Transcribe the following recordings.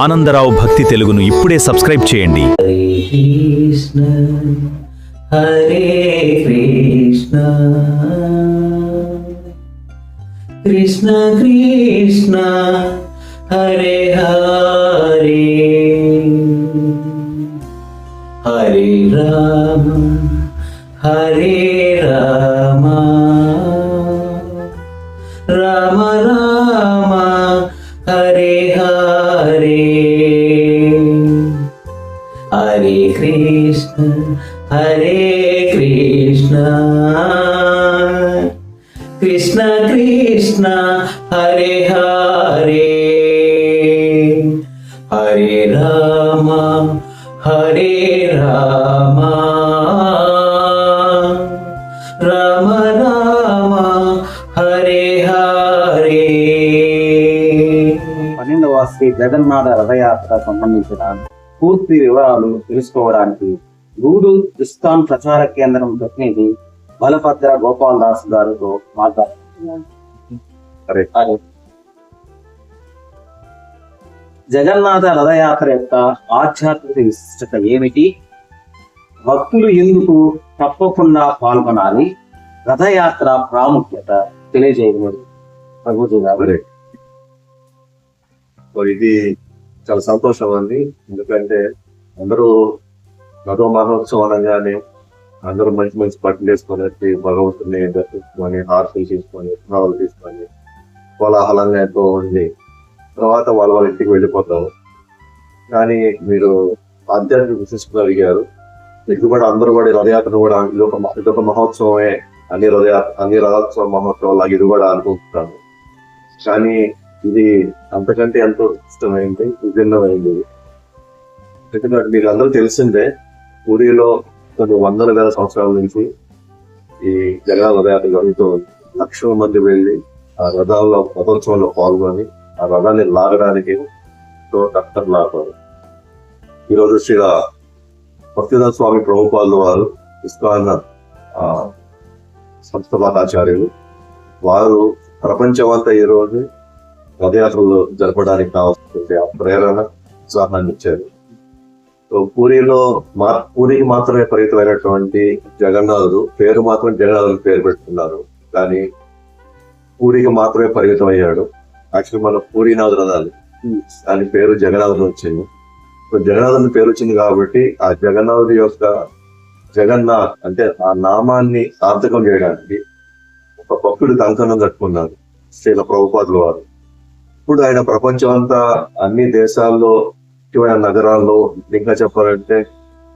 ఆనందరావు భక్తి తెలుగును ఇప్పుడే సబ్స్క్రైబ్ చేయండి. హరే కృష్ణ కృష్ణ కృష్ణ హరే హరే హరే రామ హరే రామ రామ రామ హరే హరే హరే కృష్ణ హరే కృష్ణ కృష్ణ కృష్ణ హరే హరే హరే రామ హరే రామ రామ రామ హరే హరే. 12వ శ్రీ జగన్నాథ రథయాత్ర సంబంధించిన పూర్తి వివరాలు తెలుసుకోవడానికి గూడూరు ఇస్కాన్ ప్రచార కేంద్రం ప్రతినిధి బలభద్ర గోపాల్ దాస్ గారితో మాట్లాడుతున్నారు. జగన్నాథ రథయాత్ర యొక్క ఆధ్యాత్మిక విశిష్టత ఏమిటి, భక్తులు ఎందుకు తప్పకుండా పాల్గొనాలి, రథయాత్ర ప్రాముఖ్యత తెలియజేయబడి ప్రభుజీ గారు. ఇది చాలా సంతోషం అండి. ఎందుకంటే అందరూ రథో మహోత్సవం అనగానే అందరూ మంచి మంచి బట్టలు వేసుకొని భగవంతుని దర్శించుకొని హారతులు తీసుకొని విగ్రహాలు తీసుకొని కోలాహలంగా ఎంతో ఉంది. తర్వాత వాళ్ళ ఇంటికి వెళ్ళిపోతాం. కానీ మీరు ఆధ్యాత్మిక విశిష్టత అడిగారు. ఇది కూడా అందరూ కూడా రథయాత్ర కూడా ఇదొక మహోత్సవమే, అన్ని రథోత్సవ మహోత్సవాలు ఇది కూడా అనుకుంటున్నాను. కానీ ఇది అంతకంటే ఎంతో ఇష్టమైంది, విభిన్నమైంది. ఎందుకంటే మీకు అందరూ తెలిసిందే, పూరిలో కొన్ని వందల వేల సంవత్సరాల నుంచి ఈ జగన్నాథ రథయాత్ర జరుగుతూ లక్షల మంది వెళ్ళి ఆ రథోత్సవంలో పాల్గొని ఆ రథాన్ని లాగడానికి కష్టం లాగారు. ఈరోజు శ్రీ భక్తిదాస స్వామి ప్రభుపాదుల వారు ఇస్కాన్ సంస్థాపకాచార్యులు వారు ప్రపంచమంతా ఈ రోజు రథయాత్రలు జరపడానికి కావాల్సిన ప్రేరణ ఉత్సాహాన్ని ఇచ్చారు. పూరికి మాత్రమే పరిమితమైనటువంటి జగన్నాథుడు పేరు మాత్రం జగన్నాథుడు పేరు పెట్టుకున్నారు, కానీ పూరికి మాత్రమే పరిమితం అయ్యాడు. యాక్చువల్లీ మన పూరీనాథుడు అనాలి, దాని పేరు జగన్నాథుడు వచ్చింది. జగన్నాథుని పేరు వచ్చింది కాబట్టి ఆ జగన్నాథుడి యొక్క జగన్నాథ్ అంటే ఆ నామాన్ని సార్థకం చేయడానికి ఒక భక్తుడి కంకణం కట్టుకున్నారు శ్రీల ప్రభుపాదుల వారు. ఇప్పుడు ఆయన ప్రపంచం అంతా అన్ని దేశాల్లో ముఖ్యమైన నగరాల్లో ఇంకా చెప్పాలంటే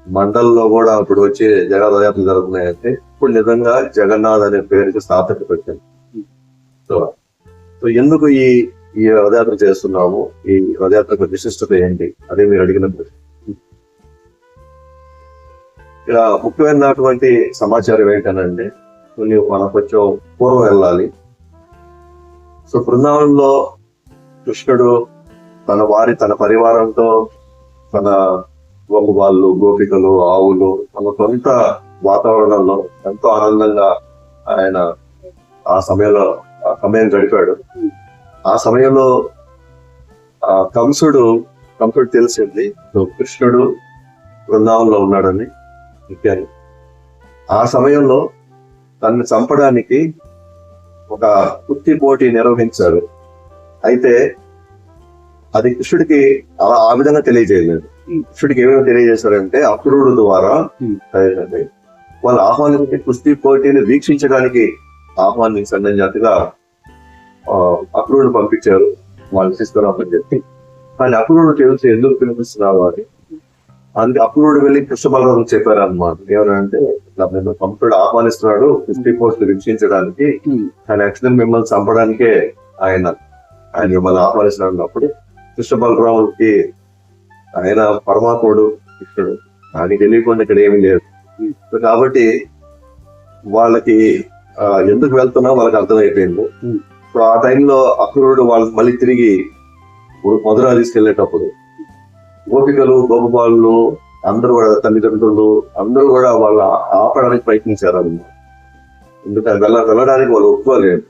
మండల్లో కూడా ఇప్పుడు వచ్చి జగన్నాథ రథయాత్రలు జరుగుతున్నాయంటే ఇప్పుడు నిజంగా జగన్నాథ్ అనే పేరుకి సార్థకత పెట్టింది. సో ఎందుకు ఈ రథయాత్ర చేస్తున్నాము, ఈ రథయాత్రకు విశిష్టత ఏంటి అదే మీరు అడిగినప్పుడు ఇలా ముఖ్యమైనటువంటి సమాచారం ఏంటనంటే మనం కొంచెం పూర్వం వెళ్ళాలి. సో బృందావనంలో కృష్ణుడు తన పరివారంతో తన వాళ్ళు గోపికలు ఆవులు తన సొంత వాతావరణంలో ఎంతో ఆనందంగా ఆయన ఆ సమయం గడిపాడు. ఆ సమయంలో కంసుడు తెలిసింది కృష్ణుడు బృందావనంలో ఉన్నాడని చెప్పాను. ఆ సమయంలో తనని చంపడానికి ఒక కుస్తీ పోటీ నిర్వహించారు. అయితే అది కృష్ణుడికి ఆ విధంగా తెలియజేయలేదు. కృష్ణుడికి ఏమేమి తెలియజేశారంటే అక్రూరుడు ద్వారా వాళ్ళు ఆహ్వానించి కుస్తీ పోటీని వీక్షించడానికి ఆహ్వానించండి జాతిగా అక్రూరుడు పంపించారు వాళ్ళు తీసుకురామని చెప్పి. కానీ అక్రూరుడు తెలిసి ఎందుకు పిలిపిస్తున్నావు అని అందుకే అక్రూరుడు వెళ్ళి కృష్ణ బలరాము చెప్పారు అన్నమాట. ఏమనంటే కంసుడు ఆహ్వానిస్తున్నాడు కుస్తీ పోటీ వీక్షించడానికి, కానీ యాక్చువల్ మిమ్మల్ని చంపడానికే ఆయన మిమ్మల్ని ఆహ్వానిస్తున్నాడు. కృష్ణ బలరాముడికి ఆయన పరమాత్ముడు కృష్ణుడు, ఆయనకి తెలియకుండా ఇక్కడ ఏమీ లేదు. కాబట్టి వాళ్ళకి ఎందుకు వెళ్తున్నా వాళ్ళకి అర్థమైపోయింది. ఇప్పుడు ఆ టైంలో అక్రూరుడు వాళ్ళకి మళ్ళీ తిరిగి మధురా తీసుకెళ్లేటప్పుడు గోపికలు గోపబాలు అందరూ కూడా తల్లిదండ్రులు అందరూ కూడా వాళ్ళు ఆపడానికి ప్రయత్నించారు అన్నమాట. ఎందుకంటే వెళ్ళడానికి వాళ్ళు ఒప్పుకోలేదు.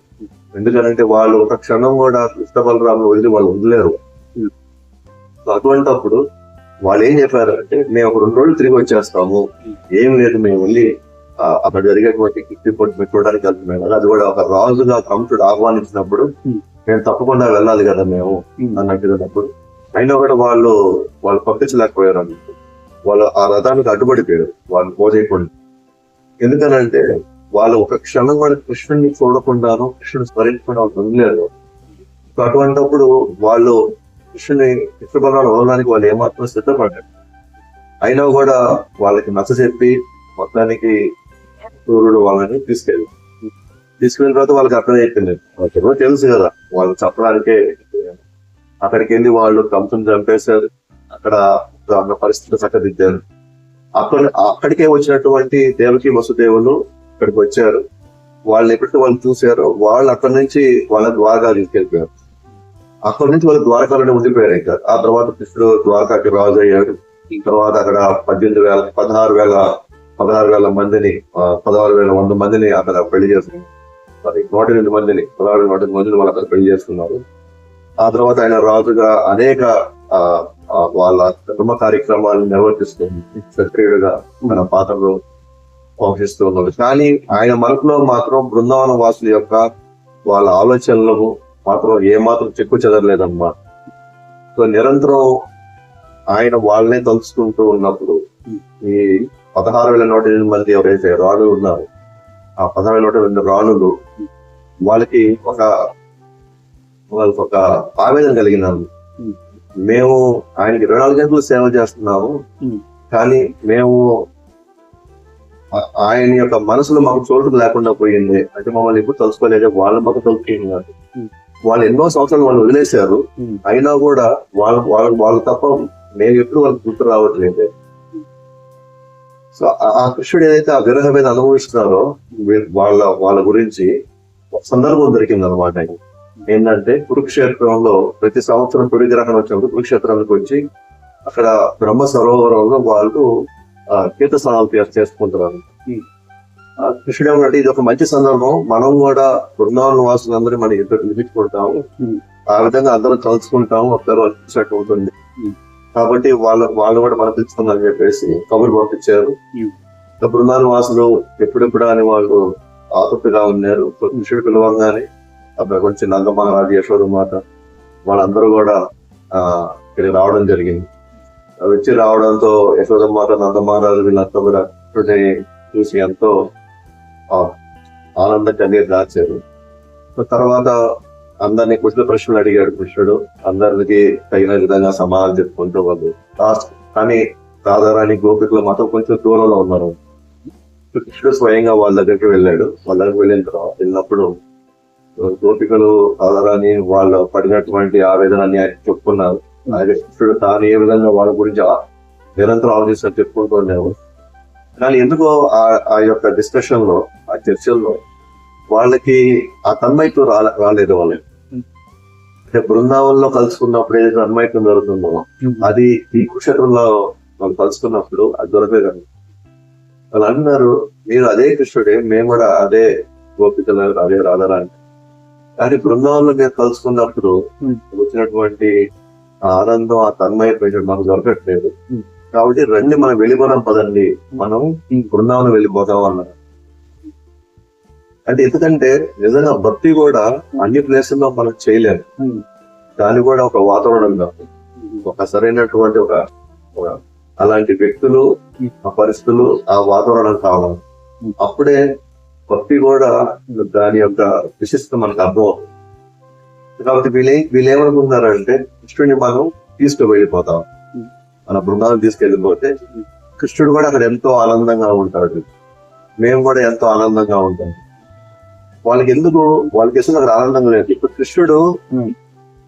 ఎందుకంటే వాళ్ళు ఒక క్షణం కూడా కృష్ణ బలరాములు వదిలి వాళ్ళు వదిలేరు. అటువంటప్పుడు వాళ్ళు ఏం చెప్పారంటే మేము ఒక 2 రోజులు తిరిగి వచ్చేస్తాము, ఏం లేదు మేము వెళ్ళి అక్కడ జరిగేటువంటి కిట్టి పొట్టు పెట్టుకోవడానికి వెళ్తున్నాం కదా, అది కూడా ఒక రాజుగా కంసుడు ఆహ్వానించినప్పుడు మేము తప్పకుండా వెళ్ళాలి కదా మేము అన్నప్పుడు అయినా కూడా వాళ్ళు పంపించలేకపోయారు అన్నట్టు. వాళ్ళు ఆ రథానికి అడ్డుపడిపోయారు, వాళ్ళు పోజేయకుండా. ఎందుకనంటే వాళ్ళు ఒక క్షణం కూడా కృష్ణుడిని చూడకుండాను, కృష్ణుని స్మరించకుండా ఉండలేదు. అటువంటిప్పుడు వాళ్ళు కృష్ణ బలాన్ని వదలడానికి వాళ్ళు ఏమాత్రం సిద్ధపడ్డారు. అయినా కూడా వాళ్ళకి నచ్చ చెప్పి మొత్తానికి సూర్యుడు వాళ్ళని తీసుకెళ్ళిన తర్వాత వాళ్ళకి అర్థమైపోయింది. వాళ్ళకేమో తెలుసు కదా, వాళ్ళు చెప్పడానికే అక్కడికి వెళ్ళి వాళ్ళు కంసుని చంపేశారు. అక్కడ పరిస్థితులు చక్కదిద్దారు. అక్కడికే వచ్చినటువంటి దేవకి వసుదేవులు ఇక్కడికి వచ్చారు. వాళ్ళు ఎప్పుడైతే వాళ్ళు చూశారో వాళ్ళు అక్కడి నుంచి వాళ్ళ ద్వారకా తీసుకెళ్ళిపోయారు. అక్కడి నుంచి వాళ్ళు ద్వారకాలోనే ఉండిపోయారు. ఇంకా ఆ తర్వాత కృష్ణుడు ద్వారకాకి రాజు అయ్యాడు. తర్వాత అక్కడ 16,000 మందిని 16,100 మందిని అక్కడ పెళ్లి చేసుకున్నారు. 108 మందిని 16,100 మందిని వాళ్ళు అక్కడ పెళ్లి చేసుకున్నారు. ఆ తర్వాత ఆయన రాజుగా అనేక వాళ్ళ ధర్మ కార్యక్రమాలను నిర్వర్తిస్తుంది, క్షత్రియుడుగా మన పాత్రలో పోషిస్తూ ఉన్నారు. కానీ ఆయన మనసులో మాత్రం బృందావన వాసుల యొక్క వాళ్ళ ఆలోచనలకు మాత్రం ఏమాత్రం చెక్కు చెదరలేదన్నమాట. సో నిరంతరం ఆయన వాళ్ళనే తలుచుకుంటూ ఉన్నప్పుడు ఈ 16,108 మంది ఎవరైతే రాణులు ఉన్నారు, ఆ 16,108 రాణులు వాళ్ళకి ఒక ఆవేదన కలిగినారు. మేము ఆయనకి 24 గంటలు సేవ చేస్తున్నాము, కానీ మేము ఆయన యొక్క మనసులో మాకు చోటు లేకుండా పోయింది. అంటే మమ్మల్ని ఎప్పుడు తలుచుకోలేదు, వాళ్ళ మాకు తలుచుకున్నారు. వాళ్ళు ఎన్నో సంవత్సరాలు వాళ్ళు వదిలేశారు, అయినా కూడా వాళ్ళు తప్ప నేను ఎప్పుడు వాళ్ళకి గుర్తు రావట్లేదు. సో ఆ కృష్ణుడు ఏదైతే ఆ విరహ మీద అనుభవిస్తున్నారో వాళ్ళ గురించి ఒక సందర్భం దొరికింది అనమాట. ఏంటంటే కురుక్షేత్రంలో ప్రతి సంవత్సరం తొలిగ్రహణం వచ్చినప్పుడు కురుక్షేత్రానికి వచ్చి అక్కడ బ్రహ్మ సరోవరంలో వాళ్ళు తీర్థ స్నానాలు చేసుకుంటున్నారు. కృష్ణుడు ఏమంటే ఇది ఒక మంచి సందర్భం, మనం కూడా బృందావన వాసులందరూ మనం ఇద్దరు పిలిపించుకుంటాము, ఆ విధంగా అందరం కలుసుకుంటాము, ఒకసారి వచ్చినట్టు అవుతుంది. కాబట్టి వాళ్ళు కూడా మనం పిలుచుకుందని చెప్పేసి కబురు పంపించారు. బృందావన వాసులు ఎప్పుడెప్పుడు అని వాళ్ళు ఆసక్తిగా ఉన్నారు. కృష్ణుడు పిలవంగానే అక్కడ కొంచెం నందమహారాజు, యశోదమాత వాళ్ళందరూ కూడా ఇక్కడికి రావడం జరిగింది. వచ్చి రావడంతో యశోదమాత, నందమహారాజు వీళ్ళంతా కూడా కృష్ణుడిని చూసి ఎంతో ఆనందం కలిగి దాచారు. తర్వాత అందరినీ కృష్ణ ప్రశ్నలు అడిగాడు కృష్ణుడు. అందరికి తగిన విధంగా సమాధానం చెప్పుకుంటూ వాళ్ళు కానీ రాధారాణి గోపికలు మాత్రం కొంచెం దూరంలో ఉన్నారు. కృష్ణుడు స్వయంగా వాళ్ళ దగ్గరికి వెళ్ళాడు. వాళ్ళ దగ్గరికి వెళ్ళినప్పుడు గోపికలు రాధారాణి వాళ్ళు పడినటువంటి ఆవేదన అని ఆయన చెప్పుకున్నారు. అలాగే కృష్ణుడు తాను ఏ విధంగా వాళ్ళ గురించి నిరంతరం ఆలోచిస్తూ చెప్పుకుంటూ ఉండేవారు. కానీ ఎందుకో ఆ యొక్క డిస్కషన్ లో, ఆ చర్చల్లో వాళ్ళకి ఆ తన్మైత్వం రాలేదు. వాళ్ళకి అంటే బృందావనంలో కలుసుకున్నప్పుడు ఏదైతే తన్మైత్వం జరుగుతుందో అది ఈ కురుక్షేత్రంలో వాళ్ళు కలుసుకున్నప్పుడు అది దొరకలేదు. వాళ్ళు అన్నారు, మీరు అదే కృష్ణుడే, మేము కూడా అదే గోపికలు, అదే రాధారాణి. కానీ బృందావనంలో మీరు కలుసుకున్నప్పుడు వచ్చినటువంటి ఆనందం, ఆ తన్మయత్వం మాకు దొరకట్లేదు. కాబట్టి రండి మనం వెళ్ళిపోదాం, పదండి మనం బృందావనం వెళ్ళిపోతాం అన్నారు. అంటే ఎందుకంటే నిజంగా భక్తి కూడా అన్ని ప్లేసుల్లో మనం చేయలేము. దాని కూడా ఒక వాతావరణంగా ఒక సరైనటువంటి ఒక అలాంటి వ్యక్తులు, ఆ పరిస్థితులు, ఆ వాతావరణం కావాలి. అప్పుడే భక్తి కూడా దాని యొక్క విశిష్టత మనకు అర్థం అవుతుంది. కాబట్టి వీళ్ళు ఏమనుకుంటున్నారంటే కృష్ణుడిని మనం తీసుకువెళ్ళిపోతాం, మన బృందాలను తీసుకెళ్ళిపోతే కృష్ణుడు కూడా అక్కడ ఎంతో ఆనందంగా ఉంటాడు, మేము కూడా ఎంతో ఆనందంగా ఉంటాం. వాళ్ళకి అక్కడ ఆనందంగా లేదు. ఇప్పుడు కృష్ణుడు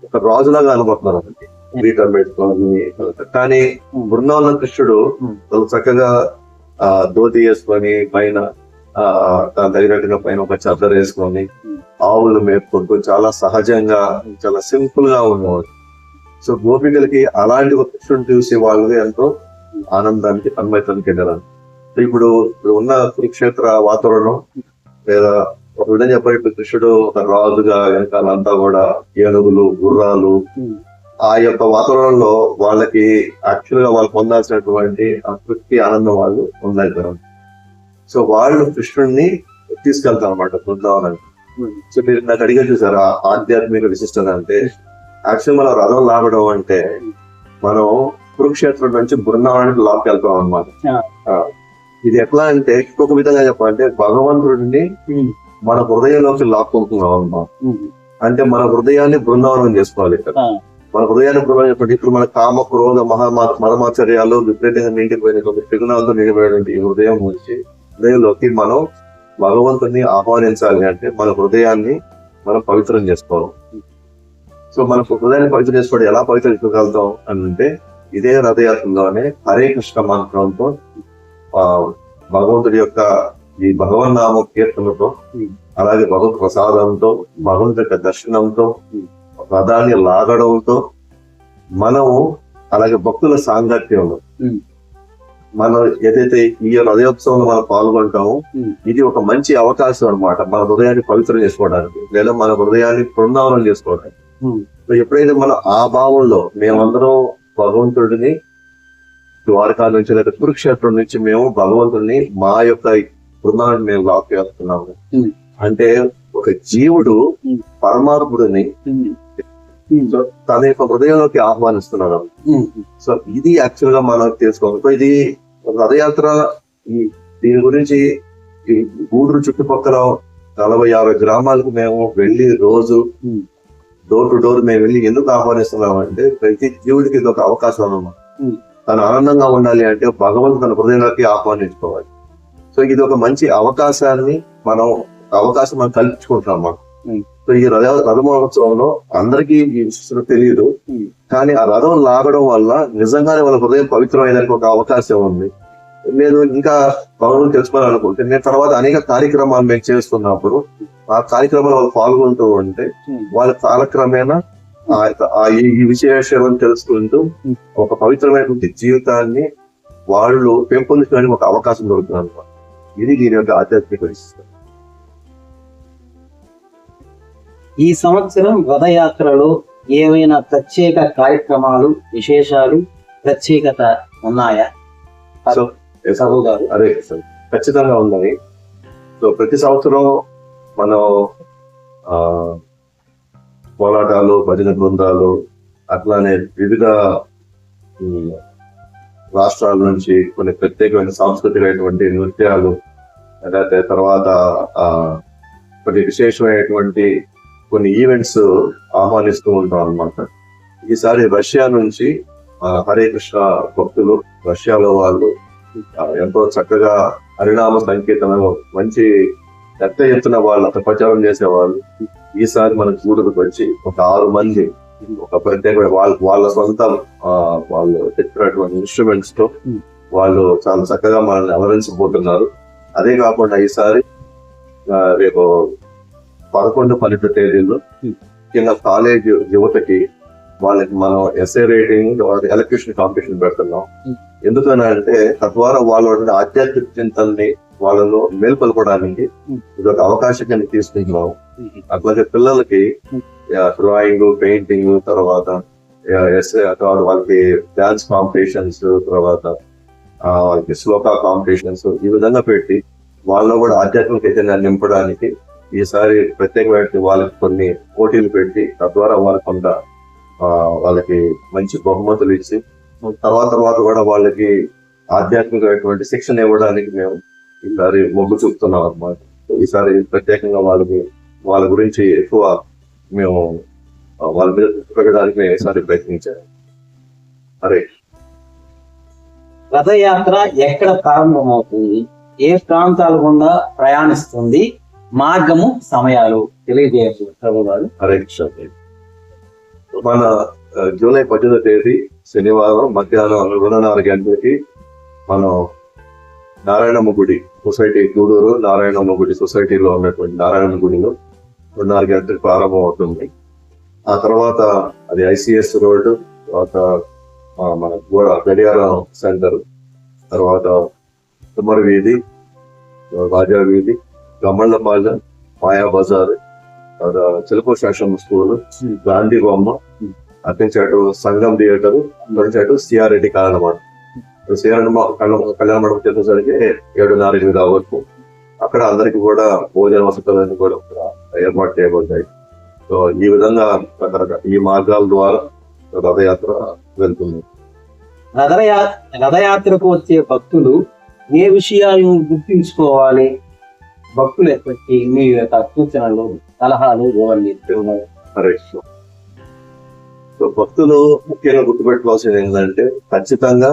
ఒక రాజులాగా అనుకుంటున్నారు అతనికి, రీటర్ పెట్టుకొని. కానీ బృందావనం కృష్ణుడు చక్కగా ధోతి వేసుకొని పైన దాని తగినట్టుగా పైన ఒక చద్దరు వేసుకొని ఆవులు మేపుకుంటూ చాలా సహజంగా, చాలా సింపుల్ గా ఉన్నవాడు. సో గోపికలకి అలాంటి ఒక కృష్ణుడు చూసి వాళ్ళు ఎంతో ఆనందానికి, తన్మయత్వానికి వెళ్ళారు. ఇప్పుడు ఉన్న కురుక్షేత్ర వాతావరణం లేదా ఒక విధంగా చెప్పాలి, కృష్ణుడు ఒక రాజుగా వెనకాలంతా కూడా ఏనుగులు, గుర్రాలు, ఆ యొక్క వాతావరణంలో వాళ్ళకి యాక్చువల్ గా వాళ్ళు పొందాల్సినటువంటి ఆ తృప్తి ఆనందం వాళ్ళు పొందగలుగుతారు. సో వాళ్ళు కృష్ణుడిని తీసుకెళ్తారు అనమాట బృందావనానికి. సో మీరు నాకు అడిగా చూసారా ఆధ్యాత్మిక విశిష్టత అంటే, యాక్చువల్ మనం రథం లాగడం అంటే మనం కురుక్షేత్రం నుంచి బృందావనానికి లాక్కెళ్తాం అనమాట. ఇది ఎట్లా అంటే ఇంకొక విధంగా చెప్పాలంటే భగవంతుడిని మన హృదయంలోకి లాక్కుంటున్నాం అన్నమాట. అంటే మన హృదయాన్ని బృందావనం చేసుకోవాలి ఇక్కడ. మన హృదయాన్ని బృందావనం చెప్పండి. ఇప్పుడు మన కామ క్రోధ మహమాచర్యాలు విపరీతంగా నిండిపోయినటువంటి పిగుణాలతో నిండిపోయినటువంటి ఈ హృదయం నుంచి హృదయంలోకి మనం భగవంతుని ఆహ్వానించాలి అంటే మన హృదయాన్ని మనం పవిత్రం చేసుకోవాలి. సో మన హృదయాన్ని పవిత్రం చేసుకోవడం ఎలా పవిత్రం చేసుకోగలుగుతాం అని అంటే ఇదే రథయాత్రలోనే హరే కృష్ణ మంత్రంతో భగవంతుడి యొక్క ఈ భగవన్నామ కీర్తనతో అలాగే భగవత్ ప్రసాదంతో భగవంతుడి యొక్క దర్శనంతో రథాన్ని లాగడంతో మనము అలాగే భక్తుల సాంగత్యంలో మనం ఏదైతే ఈ రథోత్సవంలో మనం పాల్గొంటామో ఇది ఒక మంచి అవకాశం అన్నమాట మన హృదయాన్ని పవిత్రం చేసుకోవడానికి లేదా మన హృదయాన్ని బృందావనం చేసుకోవడానికి. ఎప్పుడైతే మనం ఆ భావంలో మేమందరం భగవంతుడిని ద్వారకా నుంచి లేదా కురుక్షేత్రం నుంచి మేము భగవంతుడిని మా యొక్క బృందాన్ని మేము లాక్ చేస్తున్నాము అంటే ఒక జీవుడు పరమాత్ముడిని తన యొక్క హృదయంలోకి ఆహ్వానిస్తున్నాడు. సో ఇది యాక్చువల్ గా మనం తెలుసుకోవాలి. ఇది రథయాత్ర దీని గురించి ఈ గూడూరు చుట్టుపక్కల 40-50 గ్రామాలకు మేము వెళ్ళి రోజు డోర్ టు డోర్ మేము వెళ్ళి ఎందుకు ఆహ్వానిస్తున్నాం అంటే ప్రతి జీవుడికి ఇది ఒక అవకాశం అన్నమాట. తను ఆనందంగా ఉండాలి అంటే భగవంతుడు తన హృదయంలోకి ఆహ్వానించుకోవాలి. సో ఇది ఒక మంచి అవకాశాన్ని మనం కల్పించుకుంటున్నాం అన్నమాట. సో ఈ రథ మహోత్సవంలో అందరికీ ఈ విశిష్టత తెలియదు, కానీ ఆ రథం లాగడం వల్ల నిజంగానే వాళ్ళ హృదయం పవిత్రమైనడానికి ఒక అవకాశం ఉంది. నేను ఇంకా భగవంతుడు తెలుసుకోవాలనుకుంటే నేను తర్వాత అనేక కార్యక్రమాలు మేము చేస్తున్నప్పుడు ఆ కార్యక్రమాలు వాళ్ళు పాల్గొంటూ ఉంటే వాళ్ళ కాలక్రమేణా ఈ విశేషాలను తెలుసుకుంటూ ఒక పవిత్రమైనటువంటి జీవితాన్ని వాళ్ళు పెంపొందించడానికి ఒక అవకాశం దొరుకుతుంది అన్నమాట. ఇది దీని యొక్క ఆధ్యాత్మిక విశిష్టత. ఈ సంవత్సరం రథయాత్రలో ఏమైనా ప్రత్యేక కార్యక్రమాలు విశేషాలు ప్రత్యేకత ఉన్నాయా? సో అదే ఖచ్చితంగా ఉన్నది. సో ప్రతి సంవత్సరం మనం పోరాటాలు భజన బృందాలు అట్లానే వివిధ రాష్ట్రాల నుంచి కొన్ని ప్రత్యేకమైన సాంస్కృతికమైనటువంటి నృత్యాలు లేకపోతే తర్వాత కొన్ని విశేషమైనటువంటి కొన్ని ఈవెంట్స్ ఆహ్వానిస్తూ ఉంటాం అన్నమాట. ఈసారి రష్యా నుంచి హరే కృష్ణ భక్తులు రష్యాలో వాళ్ళు ఎంతో చక్కగా హరినామ సంకీర్తనలు మంచి పెద్ద ఎత్తున వాళ్ళు అక్కడ ప్రచారం చేసేవాళ్ళు ఈసారి మన గూడూరుకు వచ్చి ఒక 6 మంది ఒక ప్రత్యేకమైన వాళ్ళ సొంత వాళ్ళు తెచ్చినటువంటి ఇన్స్ట్రుమెంట్స్ తో వాళ్ళు చాలా చక్కగా మనల్ని అలరించబోతున్నారు. అదే కాకుండా ఈసారి రేపు 11-12 తేదీల్లో ముఖ్యంగా కాలేజ్ యువతకి వాళ్ళకి మనం ఎస్ఏ రైటింగ్ ఎలక్యూషన్ కాంపిటీషన్ పెడుతున్నాం. ఎందుకని అంటే తద్వారా వాళ్ళ ఆధ్యాత్మిక చింతనని వాళ్ళలో మేల్కొల్పడానికి ఇది ఒక అవకాశం తీసుకుంటున్నాం. అట్లాగే పిల్లలకి డ్రాయింగ్ పెయింటింగ్ తర్వాత వాళ్ళకి డాన్స్ కాంపిటీషన్స్ తర్వాత వాళ్ళకి శ్లోక కాంపిటీషన్స్ ఈ విధంగా పెట్టి వాళ్ళలో కూడా ఆధ్యాత్మిక చైతన్యాన్ని నింపడానికి ఈసారి ప్రత్యేకమైన వాళ్ళకి కొన్ని పోటీలు పెట్టి తద్వారా వాళ్ళకి కొంత వాళ్ళకి మంచి బహుమతులు ఇచ్చి తర్వాత కూడా వాళ్ళకి ఆధ్యాత్మికమైనటువంటి శిక్షణ ఇవ్వడానికి మేము ఈసారి మొగ్గు చూపుతున్నాం అన్నమాట. ఈసారి ప్రత్యేకంగా వాళ్ళ గురించి ఎక్కువ మేము వాళ్ళ మీద పెట్టడానికి మేము ఈసారి ప్రయత్నించాము. అరే రథయాత్ర ఎక్కడ ప్రారంభమవుతుంది, ఏ ప్రాంతాల గుండా ప్రయాణిస్తుంది, మార్గము సమయాలు తెలియజేయచ్చు ప్రభు గారు. హరే కృష్ణ. మన జూలై 18వ తేదీ శనివారం మధ్యాహ్నం 2:30 గంటలకి మనం నారాయణమ్మ గుడి సొసైటీ గూడూరు నారాయణమ్మ గుడి సొసైటీలో ఉన్నటువంటి నారాయణ గుడిలో 2:30 గంటలకు ప్రారంభం అవుతుంది. ఆ తర్వాత అది ఐసిఎస్ రోడ్డు, తర్వాత మన గడియారం సెంటర్, తర్వాత తుమ్మర వీధి, రాజా వీధి, గమ్మళ్ళపాలెం, మాయా బజార్, చిలకో శాసన స్కూల్, గాంధీ బొమ్మ, అటు సంగం థియేటర్, అటు సిఆర్రెడ్డి కళ్యాణ మండపం. సిఆర్రెడ్డి కళ్యాణ మండపం చేసేసరికి 7:30 అవ్వచ్చు. అక్కడ అందరికి కూడా భోజన వసతులన్నీ కూడా ఏర్పాటు చేయబడ్డాయి. సో ఈ విధంగా ఈ మార్గాల ద్వారా రథయాత్ర వెళ్తుంది. రథయాత్రకు వచ్చే భక్తులు ఏ విషయాలను గుర్తించుకోవాలి? భక్తులు ఎప్పటికీ మీ యొక్క సూచనలు, సలహాలు ఇవ్వండి. హరే కృష్ణ. సో భక్తులు ముఖ్యంగా గుర్తుపెట్టుకోవాల్సింది ఏంటంటే ఖచ్చితంగా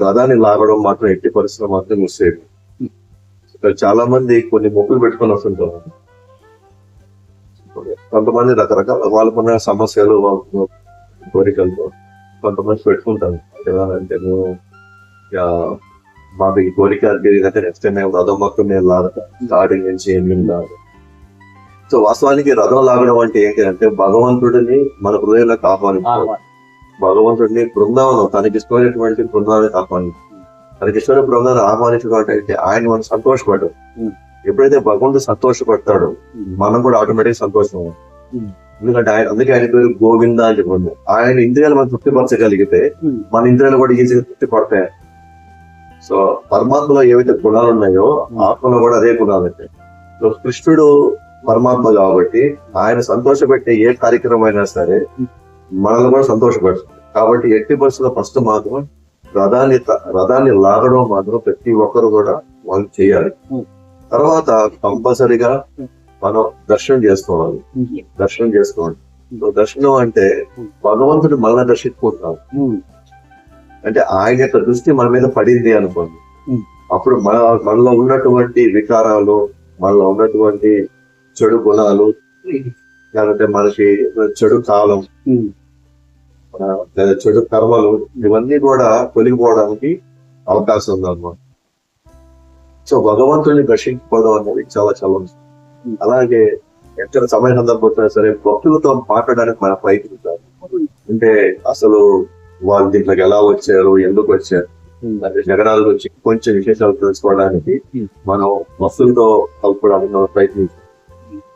రథాన్ని లాగడం మాత్రం ఎట్టి పరిస్థితుల్లో మాత్రం మిస్ చేయదు. ఇక్కడ చాలా మంది కొన్ని మొక్కులు పెట్టుకొని వస్తుంటారు. కొంతమంది రకరకాల వాళ్ళకున్న సమస్యలు, కోరికలతో కొంతమంది పెట్టుకుంటారు. అంటే మాకు ఈ కోరిక జరిగినట్టే నెక్స్ట్ టైం మేము రథం మొత్తం నేను లాగట స్టార్టింగ్ నుంచి ఏమి లాగ. సో వాస్తవానికి రథం లాగడం అంటే ఏంటి అంటే భగవంతుడిని మన హృదయంలోకి ఆహ్వానించాలి. భగవంతుడిని బృందావనం, తనకి ఇష్టమైనటువంటి బృందాన్ని ఆహ్వానించాలి. తనకి ఇష్టమైన బృందాన్ని ఆహ్వానించడం అంటే ఆయన మనం సంతోషపడ్డాం. ఎప్పుడైతే భగవంతుడు సంతోషపడతాడో మనం కూడా ఆటోమేటిక్ సంతోషం. ఎందుకంటే అందుకే ఆయన పేరు గోవింద అని చెప్పండి. ఆయన ఇంద్రియాలు మనం తృప్తిపరచగలిగితే మన ఇంద్రియాలు కూడా ఈజీగా తృప్తి పడతాయి. సో పరమాత్మలో ఏవైతే గుణాలు ఉన్నాయో ఆత్మలో కూడా అదే గుణాలు ఉంటాయి. సో కృష్ణుడు పరమాత్మ కాబట్టి ఆయన సంతోషపెట్టే ఏ కార్యక్రమం అయినా సరే మనల్ని కూడా సంతోషపడుతుంది. కాబట్టి ఎట్టి పరిస్థితుల్లో ఫస్ట్ మాత్రం రథాన్ని లాగడం మాత్రం ప్రతి ఒక్కరు కూడా వాళ్ళు చేయాలి. తర్వాత కంపల్సరీగా మనం దర్శనం చేసుకోవాలి. దర్శనం అంటే భగవంతుడు మనల్ని దర్శించుకుంటాం. అంటే ఆయన యొక్క దృష్టి మన మీద పడింది అనుకోండి. అప్పుడు మనలో ఉన్నటువంటి వికారాలు, మనలో ఉన్నటువంటి చెడు గుణాలు, లేకపోతే మనకి చెడు కాలం లేదా చెడు కర్మలు, ఇవన్నీ కూడా తొలగిపోవడానికి అవకాశం ఉంది అన్నమాట. సో భగవంతుడిని దర్శించుకోవడం అనేది చాలా చాలా అలాగే ఎక్కడ సమయ సందర్భం సరే భక్తులతో మాట్లాడడానికి మన ప్రయత్నించాలి. అంటే అసలు వాళ్ళు దీంట్లోకి ఎలా వచ్చారు, ఎందుకు వచ్చారు, జగనాల గురించి కొంచెం విశేషాలు తెలుసుకోవడానికి మనం భక్తులతో కలుపుకోవడానికి మనం ప్రయత్నించాలి.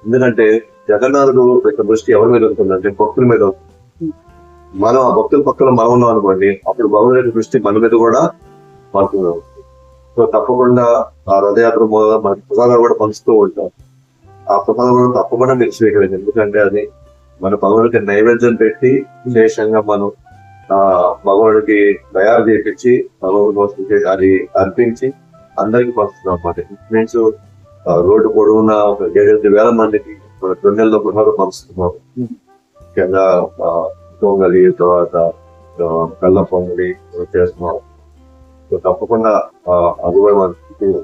ఎందుకంటే జగన్నాథుడు యొక్క దృష్టి ఎవరి మీద ఉంటుందంటే భక్తుల మీద ఉంటుంది. మనం ఆ భక్తుల పక్కన మనం ఉన్నాం అనుకోండి, అప్పుడు భగవంతుడి దృష్టి మన మీద కూడా పడుతున్నాం. సో తప్పకుండా ఆ రథయాత్ర మన ప్రసాదాలు కూడా పంచుతూ ఉంటాం. ఆ ప్రసాదం కూడా తప్పకుండా మీరు స్వీకరించండి. ఎందుకంటే అది మన భగవంతుడికి నైవేద్యం పెట్టి విశేషంగా మనం భగవానుడికి తయారు చేయించి భగవంతుడికి అది అర్పించి అందరికి పంచుతున్నాం అన్నమాట. మీన్స్ రోడ్డు పొడవున 7,000 మందికి 2 నెలల ప్రసాదం పంచుతున్నాం. ముఖ్యంగా పొంగలి, తర్వాత కళ్ళ పొంగలి చేస్తున్నాం. సో తప్పకుండా అనుభవం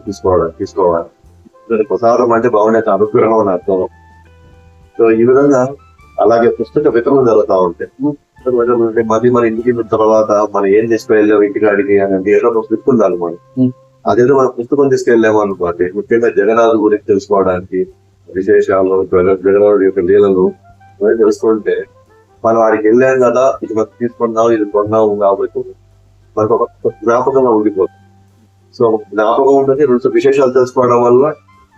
తీసుకోవాలి. ప్రసాదం అంటే భగవాన్ అనుగ్రహం అని అర్థం. సో ఈ విధంగా అలాగే పుస్తక వితరణ జరుగుతూ ఉంటాయి. మళ్ళీ మన ఇంటికి తర్వాత మనం ఏం తీసుకెళ్ళాం ఇంటికాడికి అని ఏదో పెట్టుకుందాలి మనం. అదేదో మనం పుస్తకం తీసుకెళ్ళాము అనుకోండి, ముఖ్యంగా జగన్నాథుడి గురించి తెలుసుకోవడానికి విశేషాలు, జగన్నాథుడి యొక్క లీలలు తెలుసుకుంటే మనం వాడికి వెళ్ళాం కదా, ఇది మనం తీసుకున్నాం, ఇది కొన్నాము కాబట్టి మనకు ఒక జ్ఞాపకంగా ఉండిపోతుంది. సో జ్ఞాపకం ఉంటుంది. 2 విశేషాలు తెలుసుకోవడం వల్ల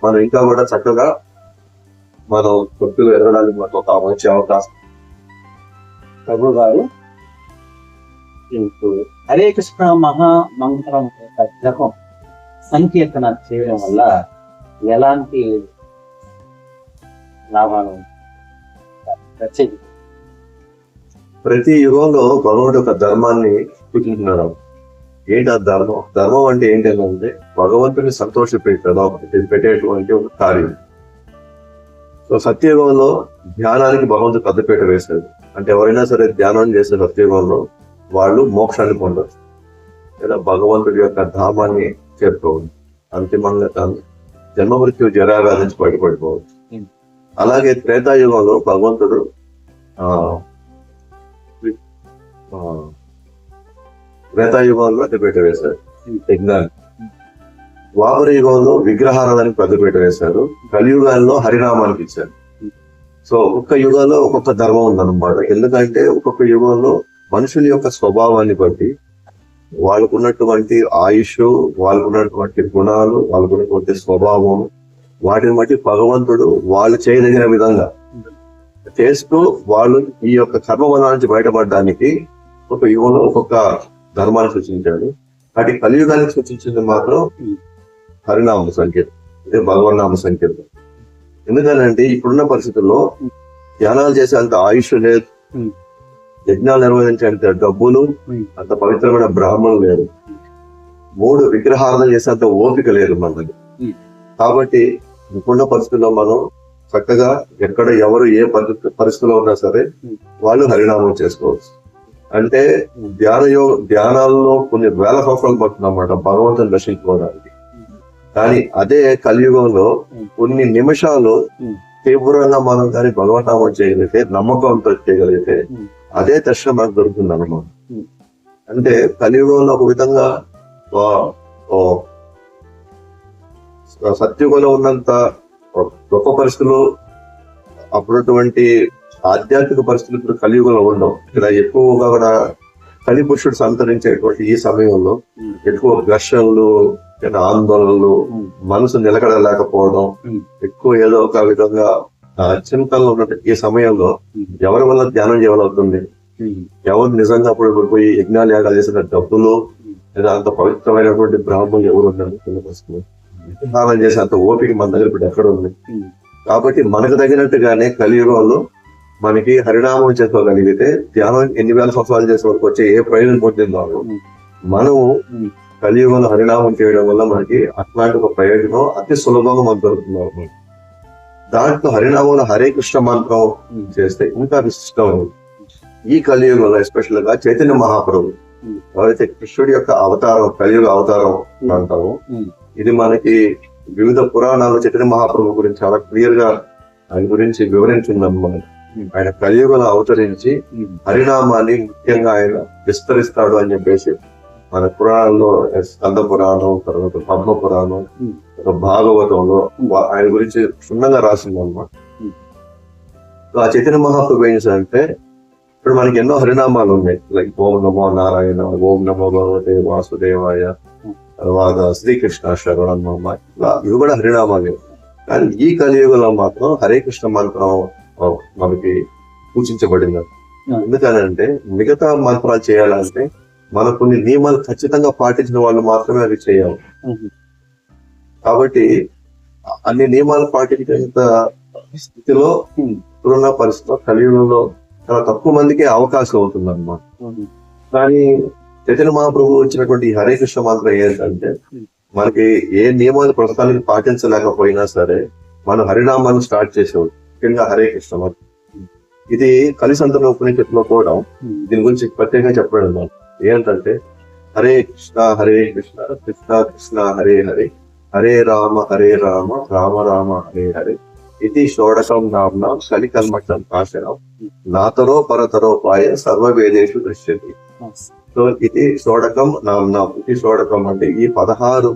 మనం ఇంకా కూడా చక్కగా మనం భక్తులు ఎదగడానికి మనకు ఒక మంచి అవకాశం. ప్రభు గారు, హరే కృష్ణ మహామంత్రం జపం సంకీర్తన చేయడం వల్ల ఎలాంటి లాభాలు? ప్రతి యుగంలో భగవంతుడు ఒక ధర్మాన్ని సూచించున్నాడు. ఏంటి ఆ ధర్మం? ధర్మం అంటే ఏంటంటే భగవంతుని పెట్టేటువంటి ఒక కార్యం. సో సత్యయుగంలో ధ్యానానికి భగవంతుడు పెద్దపీట వేశాడు. అంటే ఎవరైనా సరే ధ్యానం చేసే సత్యయుగంలో వాళ్ళు మోక్షాన్ని పొందవచ్చు లేదా భగవంతుడి యొక్క ధామాన్ని చేరుకోవచ్చు. అంతిమంగా తాను జన్మ మృత్యు జరావ్యాధి నుంచి బయటపడిపోవచ్చు. అలాగే త్రేతాయుగంలో భగవంతుడు త్రేతాయుగంలో పెద్దపీట వేశాడు యజ్ఞాన్ని. ద్వాపర యుగంలో విగ్రహారాధనకి పెద్దపీట వేశారు. కలియుగాల్లో హరినామానికి ఇచ్చారు. సో ఒక్కొక్క యుగంలో ఒక్కొక్క ధర్మం ఉందన్నమాట. ఎందుకంటే ఒక్కొక్క యుగంలో మనుషుల యొక్క స్వభావాన్ని బట్టి వాళ్ళకున్నటువంటి ఆయుష్, వాళ్ళకున్నటువంటి గుణాలు, వాళ్ళకున్నటువంటి స్వభావం, వాటిని బట్టి భగవంతుడు వాళ్ళు చేయదగిన విధంగా చేస్తూ వాళ్ళు ఈ యొక్క కర్మబంధం నుంచి బయటపడడానికి ఒక యుగంలో ఒక్కొక్క ధర్మాన్ని సూచించాడు. వాటి కలియుగానికి సూచించింది మాత్రం హరినామ సంకేతం, అంటే భగవన్నామ సంకేతం. ఎందుకంటే ఇప్పుడున్న పరిస్థితుల్లో ధ్యానాలు చేసే అంత ఆయుష్ లేదు, యజ్ఞాలు నిర్వహించే అంత డబ్బులు, అంత పవిత్రమైన బ్రాహ్మణులు లేరు, 3 విగ్రహార్థం చేసే అంత ఓపిక లేదు మన దగ్గర. కాబట్టి ఇప్పుడున్న పరిస్థితుల్లో మనం చక్కగా ఎక్కడ ఎవరు ఏ పరిస్థితిలో ఉన్నా సరే వాళ్ళు హరినామం చేసుకోవచ్చు. అంటే ధ్యానాల్లో కొన్ని వేల సంవత్సరాలు పడుతుందన్నమాట భగవంతుని దర్శించుకోవడానికి. కానీ అదే కలియుగంలో కొన్ని నిమిషాలు తీవ్రంగా మనం కానీ భగవన్నామం చేయగలిగితే, నమ్మకంతో చేయగలిగితే అదే దర్శనం మనకు దొరుకుతుంది అన్నమాట. అంటే కలియుగంలో ఒక విధంగా సత్యుగంలో ఉన్నంత గొప్ప పరిస్థితులు అప్పుడుటువంటి ఆధ్యాత్మిక పరిస్థితులు ఇప్పుడు కలియుగంలో ఉండవు. ఇక్కడ ఎక్కువగా కూడా కలి పురుషుడు సంతరించేటువంటి ఈ సమయంలో ఎక్కువ ఘర్షణలు, ఆందోళనలు, మనసు నిలకడలేకపోవడం, ఎక్కువ ఏదో ఒక విధంగా చింతనలో ఉన్నట్టు ఈ సమయంలో ఎవరి వల్ల ధ్యానం చేయగలుగుతుంది? ఎవరు నిజంగా అప్పుడు పోయి యజ్ఞాలు యాగాలు చేసిన డబ్బులు లేదా అంత పవిత్రమైనటువంటి బ్రాహ్మణులు ఎవరు ఉన్నారు? స్నానం చేసే అంత ఓపిక మన దగ్గర ఇప్పుడు ఎక్కడ ఉంది? కాబట్టి మనకు తగినట్టుగానే కలియుగంలో మనకి హరినామం చేసుకోగలిగితే ధ్యానం ఎన్ని వేల సంవత్సరాలు చేసే వరకు వచ్చే ఏ ప్రయోజనం పొందిందో మనము కలియుగంలో హరినామం చేయడం వల్ల మనకి అట్లాంటి ఒక ప్రయోజనం అతి సులభంగా మనకు దొరుకుతుంది. దాంట్లో హరినామంలో హరే కృష్ణ మంత్రం చేస్తే ఇంకా విశిష్టం. ఈ కలియుగంలో ఎస్పెషల్ గా చైతన్య మహాప్రభు ఎవరైతే కృష్ణుడి యొక్క అవతారం, కలియుగ అవతారం అంటాము, ఇది మనకి వివిధ పురాణాలు చైతన్య మహాప్రభు గురించి చాలా క్లియర్ గా ఆయన గురించి వివరించిందన్నమాట. ఆయన కలియుగంలో అవతరించి హరినామాన్ని ముఖ్యంగా ఆయన విస్తరిస్తాడు అని చెప్పేసి మన పురాణంలో స్కంద పురాణం, తర్వాత పద్మ పురాణం, భాగవతంలో ఆయన గురించి క్షుణ్ణంగా రాసింది అనమాట. ఆ చైతన్య మహాప్రభు ఏం చేశారంటే, ఇప్పుడు మనకి ఎన్నో హరినామాలు ఉన్నాయి, లైక్ ఓం నమో నారాయణ, ఓం నమో భగవతే వాసుదేవాయ, తర్వాత శ్రీకృష్ణ శరణమ్మ, ఇట్లా ఇవి కూడా హరినామాలు. కానీ ఈ కలియుగంలో మాత్రం హరే కృష్ణ మంత్రం మనకి సూచించబడింది. ఎందుకనంటే మిగతా మంత్రాలు చేయాలంటే మన కొన్ని నియమాలు ఖచ్చితంగా పాటించిన వాళ్ళు మాత్రమే అది చేయాలి. కాబట్టి అన్ని నియమాలు పాటించేంత స్థితిలో ఇప్పుడున్న పరిస్థితిలో కలియుగంలో చాలా తక్కువ మందికి అవకాశం అవుతుంది అన్నమాట. కానీ చైతన్య మహాప్రభు వచ్చినటువంటి ఈ హరే కృష్ణ మంత్రం ఏంటంటే, మనకి ఏ నియమాలు ప్రస్తుతానికి పాటించలేకపోయినా సరే మనం హరినామాన్ని స్టార్ట్ చేసేవాడు, ముఖ్యంగా హరే కృష్ణ మంత్రం. ఇది కలిసంతర ఉపనిషత్తులో కూడా దీని గురించి ప్రత్యేకంగా చెప్పడం ఏంటంటే, హరే కృష్ణ కృష్ణ కృష్ణ హరే హరే, హరే రామ రామ రామ హరే హరే, ఇది షోడశం నామ్నా కలి కల్మషం నాశనం, నాతరో పరతరోపాయ సర్వవేదేషు దృశ్యతి. సో ఇది షోడకం నామ్నా, ఇది షోడకం అంటే ఈ 16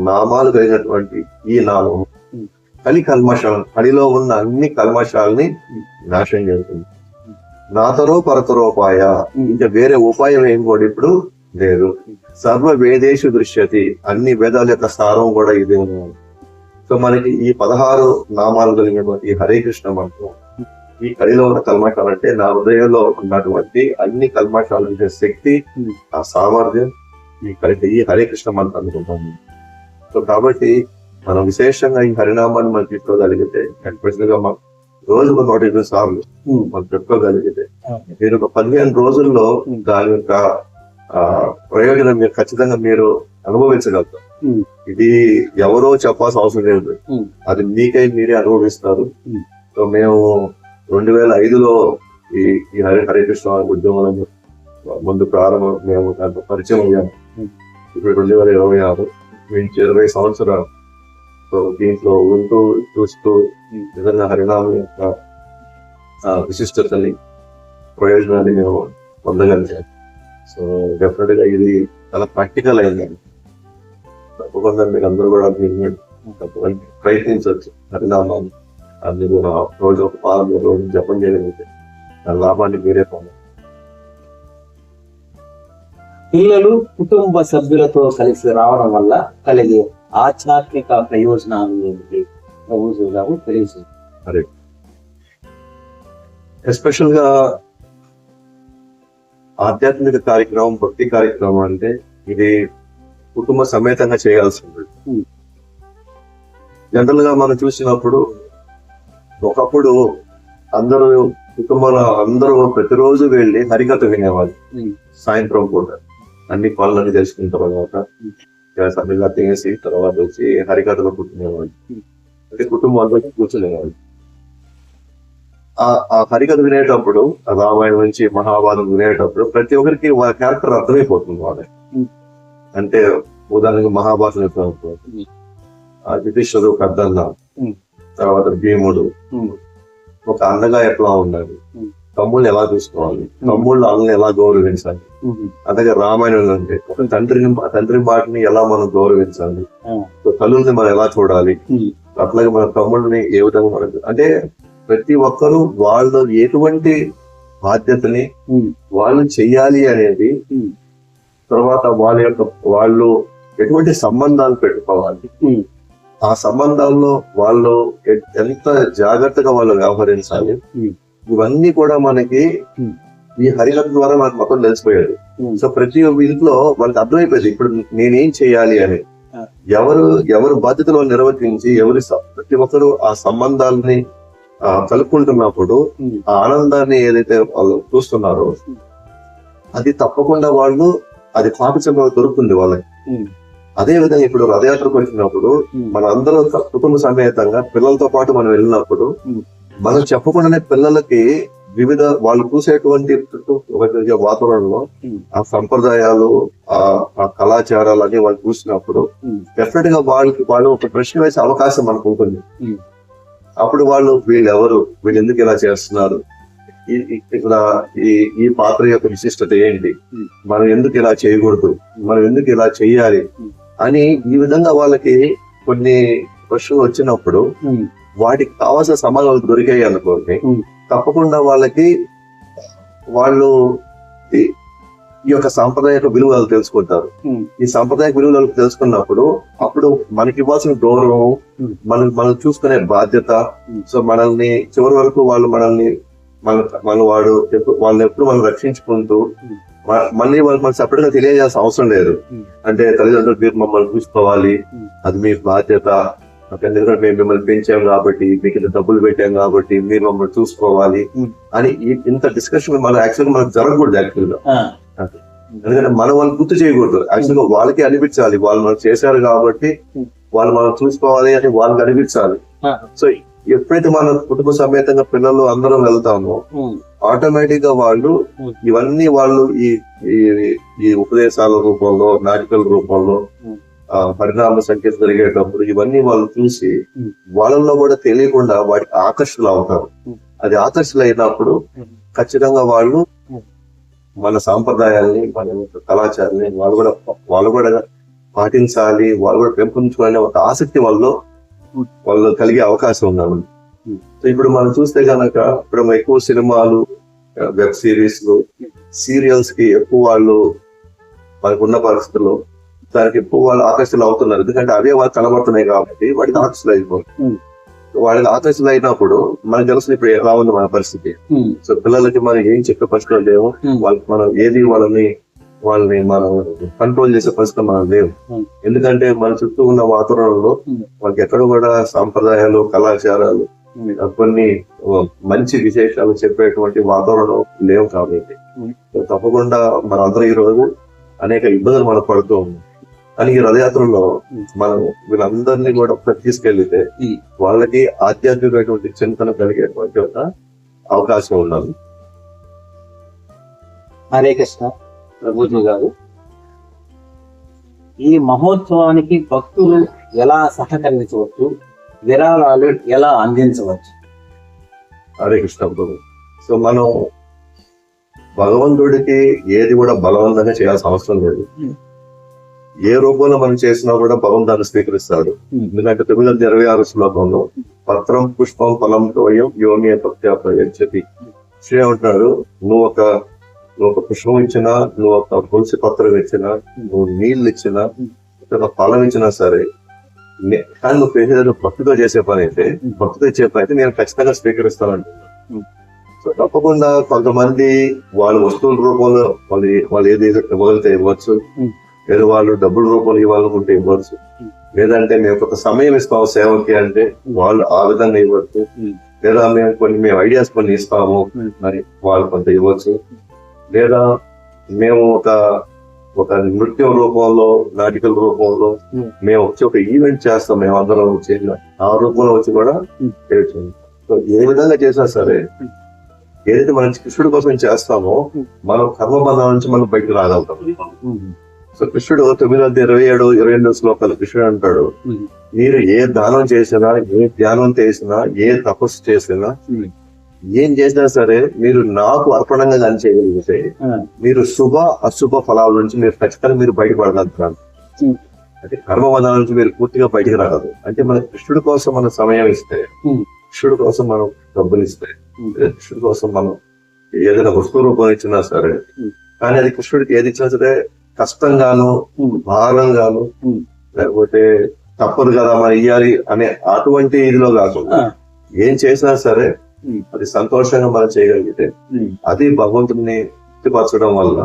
నామాలు కలిగినటువంటి ఈ నామం కలి కల్మషం, కలిలో ఉన్న అన్ని కల్మషాలని నాశనం చేస్తుంది. నాతరో పరతరోపాయ, ఇంకా వేరే ఉపాయం ఏం కూడా ఇప్పుడు లేదు. సర్వ వేదేషు దృశ్యతి, అన్ని వేదాల యొక్క సారం కూడా ఇదే. సో మనకి ఈ 16 నామాలు కలిగినటువంటి ఈ హరే కృష్ణ మంత్రం ఈ కలిలో ఉన్న కల్మషాలు అంటే నా హృదయంలో ఉన్నటువంటి అన్ని కల్మషాలు ఉండే శక్తి, ఆ సామర్థ్యం ఈ హరే కృష్ణ మంత్రానికి ఉంటుంది. సో కాబట్టి మనం విశేషంగా ఈ హరినామాన్ని మనం తీసుకోగలిగితే, గా రోజుకు 120 సార్లు మనం చెప్పుకోగలిగితే మీరు ఒక 15 రోజుల్లో దాని యొక్క ప్రయోజనం మీరు ఖచ్చితంగా మీరు అనుభవించగలుగుతారు. ఇది ఎవరో చెప్పాల్సిన అవసరం లేదు, అది మీకై మీరే అనుభవిస్తారు. సో మేము 2005లో ఈ హరే కృష్ణ ఉద్యమంలో ముందు ప్రారంభం, మేము దాంట్లో పరిచయం అయ్యాము. ఇప్పుడు 2026 నుంచి 20 సంవత్సరాలు. సో దీంట్లో ఉంటూ చూస్తూ నిజంగా హరినామం యొక్క విశిష్టతని, ప్రయోజనాన్ని మేము పొందగలిగాం. సో డెఫినెట్ గా ఇది చాలా ప్రాక్టికల్ అయింది. తప్పకుండా మీరు అందరూ కూడా ప్రయత్నించవచ్చు హరినామాన్ని. అది కూడా రోజు ఒక పాలన రోజు జపం చేయగలిగితే దాని లాభాన్ని మీరే పొందాలి. పిల్లలు కుటుంబ సభ్యులతో కలిసి రావడం వల్ల కలిగే ఆధ్యాత్మిక ప్రయోజనాలు ఏమిటి తెలియజేయాలి. హరే ఎస్పెషల్ గా ఆధ్యాత్మిక కార్యక్రమం, భక్తి కార్యక్రమం అంటే ఇది కుటుంబ సమేతంగా చేయాల్సి ఉంటుంది. జనరల్ గా మనం చూసినప్పుడు ఒకప్పుడు అందరూ కుటుంబంలో అందరూ ప్రతిరోజు వెళ్ళి హరికథ వినేవాళ్ళు. సాయంత్రం పూట అన్ని పనులన్నీ చేసుకున్న తర్వాత సరిగా తినేసి తర్వాత వచ్చి హరికథలో కూర్చునేవాళ్ళు. అంటే కుటుంబాల్లో కూర్చునేవాళ్ళు. ఆ హరికథ వినేటప్పుడు, రామాయణం నుంచి మహాభారతం వినేటప్పుడు ప్రతి ఒక్కరికి వాళ్ళ క్యారెక్టర్ అర్థమైపోతుంది వాళ్ళకి. అంటే ఉదాహరణకు మహాభారతం ఎప్పుడు యుధిష్ఠిరుడు ఒక అద్దన్న, తర్వాత భీముడు ఒక అన్నగా ఎట్లా ఉండాలి, తమ్ముళ్ళు ఎలా చూసుకోవాలి, తమ్ముళ్ళు అన్నని ఎలా గౌరవించాలి, అలాగే రామాయణం అంటే ఒక తండ్రి మాటని ఎలా మనం గౌరవించాలి, తల్లుల్ని మనం ఎలా చూడాలి, అట్లాగే మన తమ్ముళ్ళని ఏ విధంగా మనం అంటే ప్రతి ఒక్కరూ వాళ్ళు ఎటువంటి బాధ్యతని వాళ్ళు చెయ్యాలి అనేది, తర్వాత వాళ్ళు ఎటువంటి సంబంధాలు పెట్టుకోవాలి, ఆ సంబంధాల్లో వాళ్ళు ఎంత జాగ్రత్తగా వాళ్ళు వ్యవహరించాలి, ఇవన్నీ కూడా మనకి ఈ హరికథ ద్వారా మనకు మొత్తం తెలిసిపోయేది. సో ప్రతి ఇంట్లో వాళ్ళకి అర్థమైపోయింది ఇప్పుడు నేనేం చేయాలి అని. ఎవరు బాధ్యతలు నిర్వర్తించి ప్రతి ఒక్కరు ఆ సంబంధాలని కలుపుకుంటున్నప్పుడు ఆ ఆనందాన్ని ఏదైతే వాళ్ళు చూస్తున్నారో అది తప్పకుండా వాళ్ళు అది పాటించడం దొరుకుతుంది వాళ్ళకి. అదే విధంగా ఇప్పుడు రథయాత్రకు వచ్చినప్పుడు మన అందరూ కుటుంబ సమేతంగా పిల్లలతో పాటు మనం వెళ్ళినప్పుడు మనం చెప్పకుండానే పిల్లలకి వివిధ వాళ్ళు చూసేటువంటి వాతావరణంలో ఆ సంప్రదాయాలు, ఆ కళాచారాలు అన్ని వాళ్ళు చూసినప్పుడు డెఫినెట్ గా వాళ్ళు ఒక ప్రశ్న వేసే అవకాశం మనకు ఉంటుంది. అప్పుడు వీళ్ళు ఎందుకు ఇలా చేస్తున్నారు, ఇక్కడ ఈ పాత్ర యొక్క విశిష్టత ఏంటి, మనం ఎందుకు ఇలా చేయకూడదు, మనం ఎందుకు ఇలా చెయ్యాలి అని ఈ విధంగా వాళ్ళకి కొన్ని ప్రశ్నలు వచ్చినప్పుడు వాటికి కావాల్సిన సమాధానాలు దొరికాయి అనుకోండి, తప్పకుండా వాళ్ళు ఈ యొక్క సాంప్రదాయక విలువలు తెలుసుకుంటారు. ఈ సాంప్రదాయక విలువలు తెలుసుకున్నప్పుడు అప్పుడు మనకి ఇవ్వాల్సిన గౌరవం, మనం చూసుకునే బాధ్యత, సో మనల్ని చివరి వరకు వాళ్ళని ఎప్పుడు మనం రక్షించుకుంటూ మళ్ళీ మనం సెపరేట్ గా తెలియజేయాల్సిన అవసరం లేదు. అంటే తల్లిదండ్రులు మీరు మమ్మల్ని చూసుకోవాలి, అది మీ బాధ్యత, ఎందుకంటే మేము మిమ్మల్ని పెంచాం కాబట్టి, మీకు ఇంత డబ్బులు పెట్టాం కాబట్టి మీరు మమ్మల్ని చూసుకోవాలి అని ఇంత డిస్కషన్ మనకు జరగకూడదు యాక్చువల్గా. ఎందుకంటే మనం వాళ్ళు గుర్తు చేయకూడదు, యాక్చువల్గా వాళ్ళకి అనిపించాలి వాళ్ళు మనం చేశారు కాబట్టి వాళ్ళు మనం చూసుకోవాలి అని వాళ్ళకి అనిపించాలి. సో ఎప్పుడైతే మన కుటుంబ సమేతంగా పిల్లలు అందరం వెళ్తామో ఆటోమేటిక్ గా ఇవన్నీ ఈ ఉపదేశాల రూపంలో, నాటికల రూపంలో పరిణామ సంఖ్య జరిగేటప్పుడు ఇవన్నీ వాళ్ళు చూసి వాళ్ళల్లో కూడా తెలియకుండా వాటికి ఆకర్షణలు అవుతారు. అది ఆకర్షణలు అయినప్పుడు ఖచ్చితంగా వాళ్ళు మన సాంప్రదాయాల్ని, మన కళాచారాన్ని వాళ్ళు కూడా పాటించాలి, వాళ్ళు కూడా పెంపొందించుకోవాలనే ఒక ఆసక్తి వాళ్ళు కలిగే అవకాశం ఉన్నారు. సో ఇప్పుడు మనం చూస్తే కనుక ఇప్పుడు ఎక్కువ సినిమాలు, వెబ్ సిరీస్లు, సీరియల్స్ కి ఎక్కువ మనకున్న పరిస్థితుల్లో దానికి ఎక్కువ వాళ్ళు ఆకర్షణలు అవుతున్నారు. ఎందుకంటే అవే వాళ్ళు కనబడుతున్నాయి కాబట్టి వాటికి ఆకర్షణలు అయిపోతుంది. వాళ్ళకి ఆకర్షణలు అయినప్పుడు మనకు తెలుసు ఇప్పుడు ఎలా ఉంది మన పరిస్థితి. సో పిల్లలకి మనం ఏం చెప్పే పరిస్థితులు లేవు, వాళ్ళకి మనం ఏది వాళ్ళని మనం కంట్రోల్ చేసే పరిస్థితి మనం లేవు. ఎందుకంటే మన చుట్టూ ఉన్న వాతావరణంలో వాళ్ళకి ఎక్కడ కూడా సాంప్రదాయాలు, కళాచారాలు, కొన్ని మంచి విశేషాలు చెప్పేటువంటి వాతావరణం లేవు. కాబట్టి తప్పకుండా మనందరం ఈ రోజు అనేక ఇబ్బందులు మనం పడుతూ ఉన్నాం. కానీ ఈ రథయాత్రలో మనం వీళ్ళందరినీ కూడా తీసుకెళ్లితే వాళ్ళకి ఆధ్యాత్మికమైనటువంటి చింతన కలిగేటువంటి ఒక అవకాశం ఉండాలి. హరే కృష్ణ. ప్రభుజీ గారు, ఈ మహోత్సవానికి భక్తులు ఎలా సహకరించవచ్చు, విరాళాలు ఎలా అందించవచ్చు? హరే కృష్ణ ప్రభు. సో మనం భగవంతుడికి ఏది కూడా బలవంతంగా చేయాల్సిన అవసరం లేదు. ఏ రూపంలో మనం చేసినా కూడా భగవంతుడు స్వీకరిస్తాడు. ఎందుకంటే 9:26 శ్లోకంలో పత్రం పుష్పం ఫలం తోయం యోమి ప్రత్యాపయచ్చతి శ్రీ అంటున్నాడు, నువ్వు ఒక పుష్పం ఇచ్చినా, నువ్వు ఒక తులసి పత్రం ఇచ్చినా, నువ్వు నీళ్ళు ఇచ్చినా, ఒక ఫలం ఇచ్చినా సరే, కానీ నువ్వు భక్తితో చేసే పని అయితే, భక్తితో ఇచ్చే పని అయితే నేను ఖచ్చితంగా స్వీకరిస్తాను అంటున్నాను. సో తప్పకుండా కొంతమంది వాళ్ళ వస్తువుల రూపంలో వాళ్ళు ఏది ఇవ్వగలిగితే ఇవ్వచ్చు, లేదా వాళ్ళు డబ్బుల రూపంలో ఇవ్వాలనుకుంటే ఇవ్వచ్చు, లేదంటే మేము కొంత సమయం ఇస్తాము సేవకి అంటే వాళ్ళు ఆ విధంగా ఇవ్వచ్చు, లేదా మేము ఐడియాస్ కొన్ని ఇస్తాము మరి వాళ్ళు కొంత ఇవ్వచ్చు, లేదా మేము ఒక నృత్యం రూపంలో నాటికల రూపంలో మేము వచ్చి ఒక ఈవెంట్ చేస్తాం, మేము అందరం వచ్చి ఆ రూపంలో వచ్చి కూడా చేయొచ్చు. సో ఏ విధంగా చేసినా సరే ఏదైతే మనం కృష్ణుడి కోసం చేస్తామో మనం కర్మబంధాల నుంచి మనం బయటకు రాగలుగుతాం. సో కృష్ణుడు 9:27-28 శ్లోకాలు కృష్ణుడు అంటాడు, మీరు ఏ దానం చేసినా, ఏ ధ్యానం చేసినా, ఏ తపస్సు చేసినా, ఏం చేసినా సరే మీరు నాకు అర్పణంగా కానీ చేయగలిగితే మీరు శుభ అశుభ ఫలాల నుంచి మీరు ఖచ్చితంగా మీరు బయటపడగలుగుతారు. అంటే కర్మబంధాల నుంచి మీరు పూర్తిగా బయటకు రాగలరు. అంటే మన కృష్ణుడి కోసం మనం సమయం ఇస్తే, కృష్ణుడి కోసం మనం డబ్బులు ఇస్తే, కృష్ణుడి కోసం మనం ఏదైనా వస్తువు రూపం ఇచ్చినా సరే, కానీ అది కృష్ణుడికి ఏది ఇచ్చినా సరే కష్టంగాను భారంగాను లేకపోతే తప్పదు కదా మనం ఇయ్యాలి అనే అటువంటి ఇదిలో కాకుండా ఏం చేసినా సరే అది సంతోషంగా మనం చేయగలిగితే అది భగవంతుడిని తృప్తిపరచడం వల్ల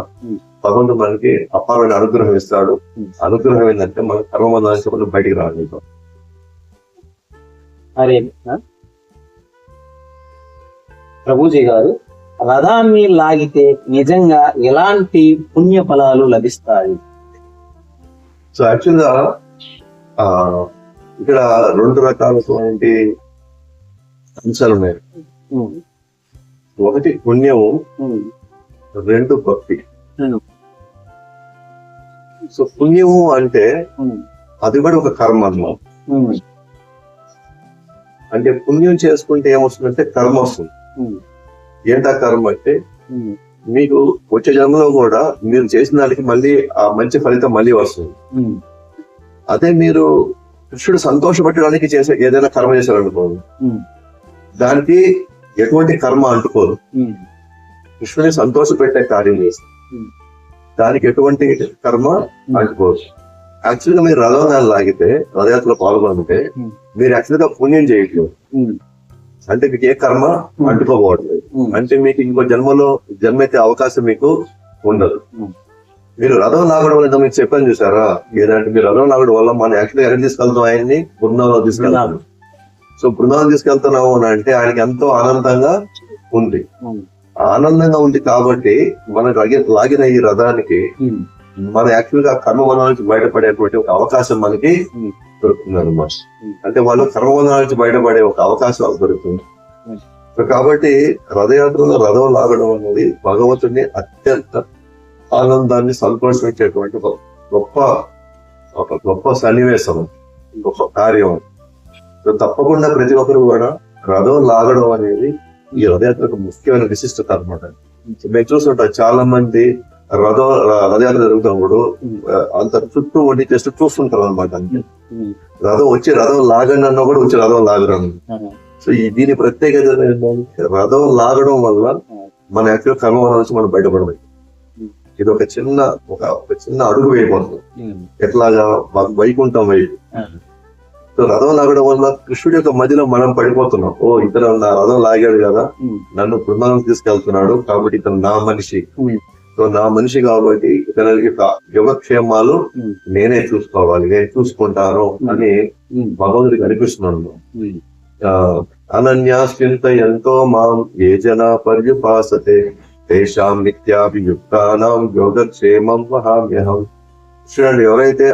భగవంతుడు మనకి అపారమైన అనుగ్రహం ఇస్తాడు. అనుగ్రహం ఏంటంటే మన కర్మబంధాల నుంచి మనం బయటికి రాగలుగుతాం. హరే ప్రభుజీ గారు, రథాన్ని లాగితే నిజంగా ఎలాంటి పుణ్య ఫలాలు లభిస్తాయి? సో యాక్చువల్గా ఇక్కడ 2 రకాలైనటువంటి అంశాలు ఉన్నాయి. ఒకటి పుణ్యము, 2 భక్తి. సో పుణ్యము అంటే అది కూడా ఒక కర్మ అన్నమాట. అంటే పుణ్యం చేసుకుంటే ఏమొస్తుందంటే కర్మ వస్తుంది. ఏంటా కర్మ అంటే మీకు వచ్చే జన్మలో కూడా మీరు చేసిన దానికి మళ్ళీ ఆ మంచి ఫలితం మళ్ళీ వస్తుంది. అదే మీరు కృష్ణుడు సంతోషపెట్టడానికి చేసే ఏదైనా కర్మ చేశారనుకోండి, దానికి ఎటువంటి కర్మ అంటుకోదు. కృష్ణుని సంతోష పెట్టే కార్యం చేస్తారు, దానికి ఎటువంటి కర్మ అంటుకోదు. యాక్చువల్ గా మీరు రథోదాన్ని లాగితే, రథయాత్రలో పాల్గొంటే మీరు యాక్చువల్ గా పుణ్యం చేయట్లేదు. అంటే మీకు ఏ కర్మ అంటుకోబోవట్లేదు. అంటే మీకు ఇంకో జన్మెత్తే అవకాశం మీకు ఉండదు. మీరు రథం లాగడం అనేది మీకు చెప్పని చూసారా, ఏదంటే మీరు రథం లాగడం వల్ల మనం యాక్చువల్గా ఎక్కడ తీసుకెళ్తాం, ఆయన్ని బృందావనం తీసుకెళ్తాం. సో బృందావనం తీసుకెళ్తున్నాము అని అంటే ఆయనకి ఎంతో ఆనందంగా ఉంది. ఆనందంగా ఉంది కాబట్టి మనకు లాగిన ఈ రథానికి మన యాక్చువల్ గా కర్మబంధాల నుంచి బయటపడేటువంటి ఒక అవకాశం మనకి దొరుకుతుంది అనమాట. అంటే వాళ్ళు కర్మబంధాల నుంచి బయటపడే ఒక అవకాశం దొరుకుతుంది. కాబట్టి రథయాత్రలో రథం లాగడం అనేది భగవంతుడిని అత్యంత ఆనందాన్ని సంతోషించేటువంటి ఒక గొప్ప సన్నివేశం, గొప్ప కార్యం. తప్పకుండా ప్రతి ఒక్కరు కూడా రథం లాగడం అనేది ఈ రథయాత్రకు ముఖ్యమైన విశిష్టత అనమాట. మేము చూస్తుంటాం చాలా మంది రథయాత్ర జరుగుతున్నప్పుడు అంత చుట్టూ వండి చేస్తూ చూస్తుంటారు అనమాట. రథం లాగండి అన్నా కూడా వచ్చి రథం లాగడం. సో దీని ప్రత్యేకత ఏంటంటే రథం లాగడం వల్ల మన యాక్చువల్ కర్మబంధం నుంచి మనం బయటపడలేదు. ఇది ఒక చిన్న అడుగు వేయబోతుంది, ఎట్లాగా వైకుంఠం వైపు. సో రథం లాగడం వల్ల కృష్ణుడి యొక్క మధ్యలో మనం పడిపోతున్నాం. ఓ ఇతను నా రథం లాగాడు కదా, నన్ను బృందావనం తీసుకెళ్తున్నాడు కాబట్టి ఇతను నా మనిషి. సో నా మనిషి కాబట్టి ఇతనికి యోగక్షేమాలు నేనే చూసుకోవాలి, నేను చూసుకుంటాను అని భగవంతుడికి అనిపిస్తున్నాను. అనన్యాశ్చింత ఎంతో మాం ఏ జన పర్యుపాసతే తేషాం నిత్యాభియుక్తానాం యోగక్షేమం వహామ్యహం. చూడండి, ఎవరైతే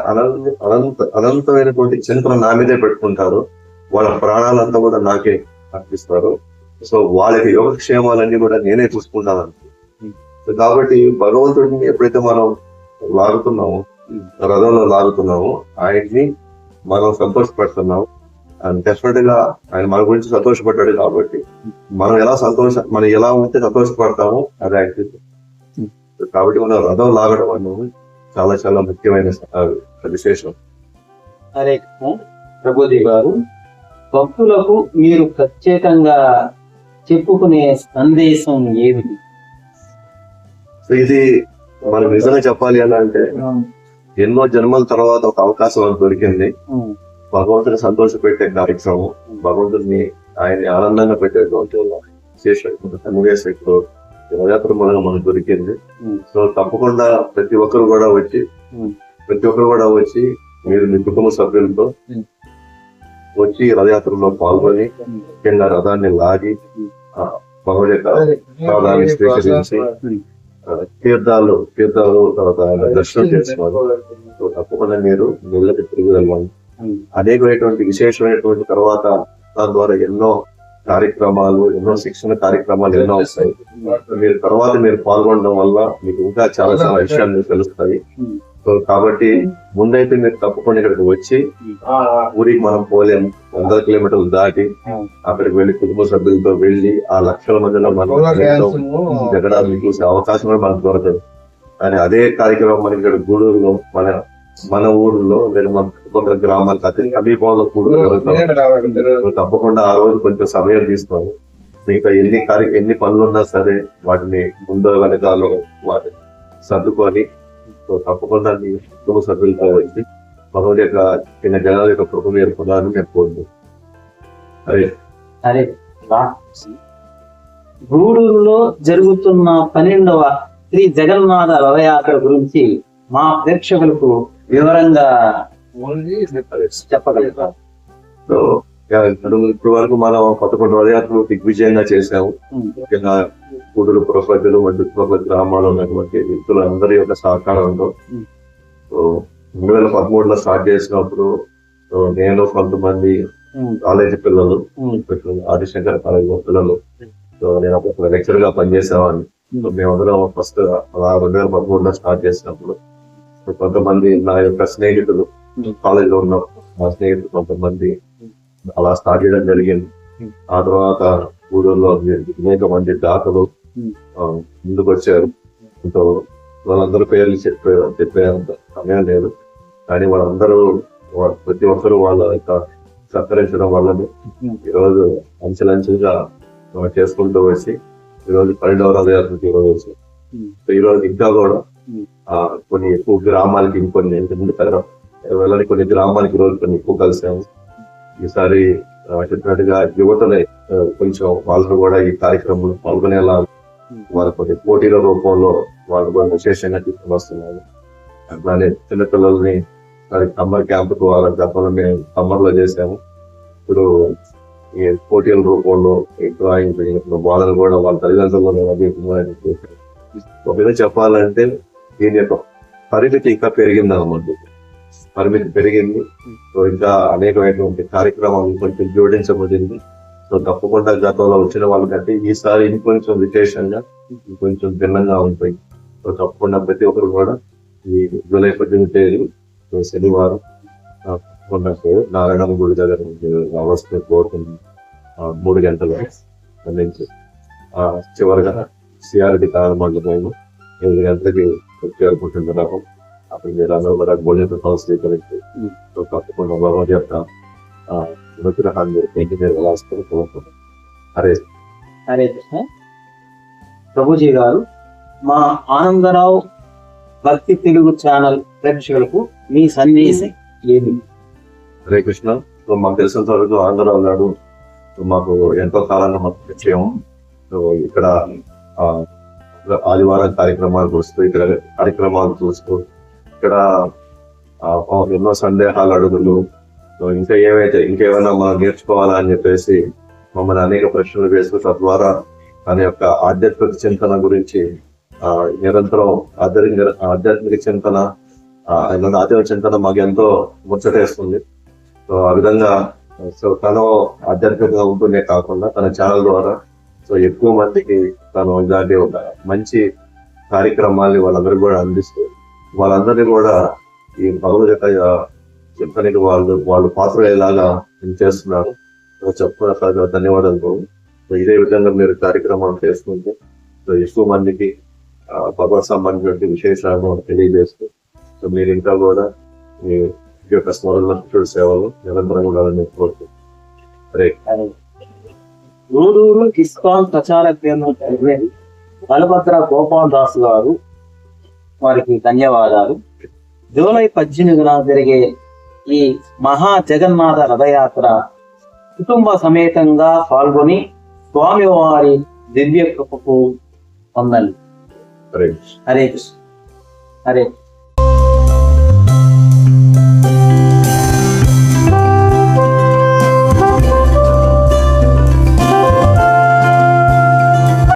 అనంతమైనటువంటి చింతన నా మీదే పెట్టుకుంటారో వాళ్ళ ప్రాణాలంతా కూడా నాకే అర్పిస్తారు. సో వాళ్ళకి యోగక్షేమాలన్నీ కూడా నేనే చూసుకుంటాను. కాబట్టి భగవంతుడిని ఎప్పుడైతే మనం లాగుతున్నామో, రథంలో లాగుతున్నామో, ఆయన్ని మనం సంతోషపెడుతున్నాము. అండ్ డెఫినెట్ గా ఆయన మన గురించి సంతోషపడ్డాడు కాబట్టి మనం ఎలా ఉంటే సంతోషపడతామో అది ఆయన. కాబట్టి మనం రథం లాగడం అనేది చాలా చాలా ముఖ్యమైన విశేషం. హరే ప్రభుజీ గారు, భక్తులకు మీరు ప్రత్యేకంగా చెప్పుకునే సందేశం ఏమిటి? సో ఇది మనకు నిజంగా చెప్పాలి అని అంటే ఎన్నో జన్మల తర్వాత ఒక అవకాశం మనకు దొరికింది. భగవంతుని సంతోష పెట్టే కార్యక్రమం, భగవంతుడిని ఆయన ఆనందంగా పెట్టేటువంటి ముగేసి ఇప్పుడు రథయాత్ర మూలంగా మనకు దొరికింది. సో తప్పకుండా ప్రతి ఒక్కరు కూడా వచ్చి మీరు మీ కుటుంబ సభ్యులతో వచ్చి రథయాత్రలో పాల్గొని ముఖ్యంగా రథాన్ని లాగి భగవద్ యొక్క పాదాన్ని స్వీకరించి తీర్థాలు తర్వాత దర్శనం చేసుకోవాలి. సో తప్పకుండా మీరు నీళ్ళకి తిరిగి వెళ్ళండి. అనేకమైనటువంటి విశేషమైనటువంటి తర్వాత దాని ద్వారా ఎన్నో కార్యక్రమాలు, ఎన్నో శిక్షణ కార్యక్రమాలు ఎన్నో వస్తాయి. మీరు పాల్గొనడం వల్ల మీకు ఇంకా చాలా చాలా విషయాలు తెలుస్తాయి. సో కాబట్టి ముందైతే మీరు తప్పకుండా ఇక్కడికి వచ్చి, ఊరికి మనం పోలేము, 100 కిలోమీటర్లు దాటి అక్కడికి వెళ్ళి కుటుంబ సభ్యులతో వెళ్ళి ఆ లక్షల మందిలో మనం జగడాలను చూసే అవకాశం కూడా మనకు దొరకదు. కానీ అదే కార్యక్రమం మనకి ఇక్కడ గూడూరులో మన ఊర్లో లేదా మన చుట్టుపక్కల గ్రామాలకు అతి సమీపంలో కూడా తప్పకుండా ఆ రోజు కొంచెం సమయం తీసుకోవాలి. మీకు ఎన్ని పనులు ఉన్నా సరే వాటిని ముందు వెనకాలో వాటిని సర్దుకొని తప్పకుండా మీ కుటుంబ సభ్యులతో వచ్చి భగవద్ యొక్క చిన్న జనాల యొక్క కృప మీరు పొందాలని నేను కోరుతున్నాను. సరే, గూడూరులో జరుగుతున్న 12వ శ్రీ జగన్నాథ రథయాత్ర గురించి మా ప్రేక్షకులకు వివరంగా చెప్పగలుగుతారు. సో ఇప్పుడు వరకు మనం 11 రథయాత్రలు దిగ్విజయంగా చేసాము. ముఖ్యంగా గూడూరు పురప్రజలు వంటి చుట్టుపక్కల గ్రామాల్లో ఉన్నటువంటి వ్యక్తులందరి యొక్క సహకారంతో 2013లో స్టార్ట్ చేసినప్పుడు నేను కొంతమంది కాలేజీ పిల్లలు, ఆదిశంకర్ కాలేజీ పిల్లలు, నేను అప్పుడు లెక్చర్ గా పనిచేసేవాడిని. మేమందరం ఫస్ట్ 2013లో స్టార్ట్ చేసినప్పుడు కొంతమంది నా యొక్క స్నేహితులు, కాలేజీలో ఉన్న మా స్నేహితులు కొంతమంది అలా స్టార్ట్ చేయడం జరిగింది. ఆ తర్వాత గూడూరులో అనేక మంది దాతలు ముందుకు వచ్చారు. వాళ్ళందరూ పేర్లు చెప్పేంత సమయం లేదు, కానీ వాళ్ళందరూ ప్రతి ఒక్కరు వాళ్ళ యొక్క సహకరించడం వల్లనే ఈరోజు అంచెలంచెలుగా చేసుకుంటూ వచ్చి ఈరోజు 12వ రథయాత్రకి వచ్చి ఈరోజు ఇంకా కూడా కొన్ని ఎక్కువ గ్రామాలకి ఇంకొన్ని ఇంతకుముందు వెళ్ళని కొన్ని గ్రామాలకి ఈరోజు కొన్ని ఎక్కువ కలిసాము. ఈసారి చెప్పినట్టుగా యువతని కొంచెం వాళ్ళు కూడా ఈ కార్యక్రమంలో పాల్గొనేలా వాళ్ళ కొన్ని పోటీల రూపంలో వాళ్ళు కూడా విశేషంగా తీసుకుని వస్తున్నారు. అట్లానే చిన్నపిల్లల్ని సమ్మర్ క్యాంపుకు వాళ్ళ గతంలో మేము సమ్మర్ లో చేసాము. ఇప్పుడు ఈ పోటీల రూపంలో డ్రాయింగ్ బోధనలు కూడా వాళ్ళ తల్లిదండ్రులు చేశారు. ఒక విధంగా చెప్పాలంటే దీని యొక్క పరిమితి ఇంకా పెరిగింది అన్నమాట. పరిమితి పెరిగింది. సో ఇంకా అనేకమైనటువంటి కార్యక్రమాలు కొంచెం జోడించబడింది. సో తప్పకుండా గతంలో వచ్చిన వాళ్ళకంటే ఈసారి ఇంకొంచెం విశేషంగా ఇంకొంచెం భిన్నంగా ఉంటాయి. సో తప్పకుండా ప్రతి ఒక్కరు కూడా ఈ జూలై 18 తేదీ శనివారం నారాయణ గుడి దగ్గర అవస్థ కోరుకుంది 3 గంటల నుంచి చివరిగా సిఆర్డి కాలమండపం 7 గంటలకి చేరుకుంటున్నాము. అప్పుడు మీరు అందరూ కూడా భోజనం స్వీకరించి తప్పకుండా భగవద్ యొక్క విగ్రహాన్ని కోరుకుంటున్నాం. హరే కృష్ణ. ప్రభుజీ గారు, మా ఆనందరావు భక్తి తెలుగు ఛానల్ ప్రేక్షకులకు మీ సందేశం ఏమి? హరే కృష్ణ. మాకు తెలిసినంత వరకు ఆనందరావు నాడు మాకు ఎంతో కాలంగా మాకు పరిచయం. ఇక్కడ ఆదివారం కార్యక్రమాలు వస్తూ ఇక్కడ కార్యక్రమాలు చూస్తూ ఇక్కడ ఎన్నో సందేహాలు అడుగులు ఇంకేమైనా మనం నేర్చుకోవాలా అని చెప్పేసి మమ్మల్ని అనేక ప్రశ్నలు వేస్తూ తద్వారా తన యొక్క ఆధ్యాత్మిక చింతన గురించి నిరంతరం ఆధ్యాత్మిక చింతన ఆధ్యాత్మిక చింతన మాకు ఎంతో ముచ్చటేస్తుంది. సో ఆ విధంగా తను ఆధ్యాత్మికంగా ఉంటూనే కాకుండా తన ఛానల్ ద్వారా ఎక్కువ మందికి తను ఇలాంటి ఒక మంచి కార్యక్రమాల్ని వాళ్ళందరికీ కూడా అందిస్తూ వాళ్ళందరినీ కూడా ఈ భగవద్ యొక్క చింతనకి వాళ్ళు పాత్ర అయ్యేలాగా చేస్తున్నారు. చెప్పుకున్న ధన్యవాదాలు. ఇదే విధంగా మీరు కార్యక్రమాలు చేసుకుంటే ఎక్కువ మందికి భగవత్ సంబంధించిన విశేషాలను తెలియజేస్తూ మీరు ఇంకా కూడా మీ యొక్క స్మరణ సేవలు నిరంతరం ఉండాలని కోరుతూ గూడూరు ఇస్కాన్ ప్రచార కేంద్రం బలభద్ర గోపాల్ దాస్ గారు, వారికి ధన్యవాదాలు. జూలై 18న జరిగే ఈ మహా జగన్నాథ రథయాత్ర కుటుంబ సమేతంగా పాల్గొని స్వామివారి దివ్య కృపకు పొందండి. హరే హరే కృష్ణ. హరే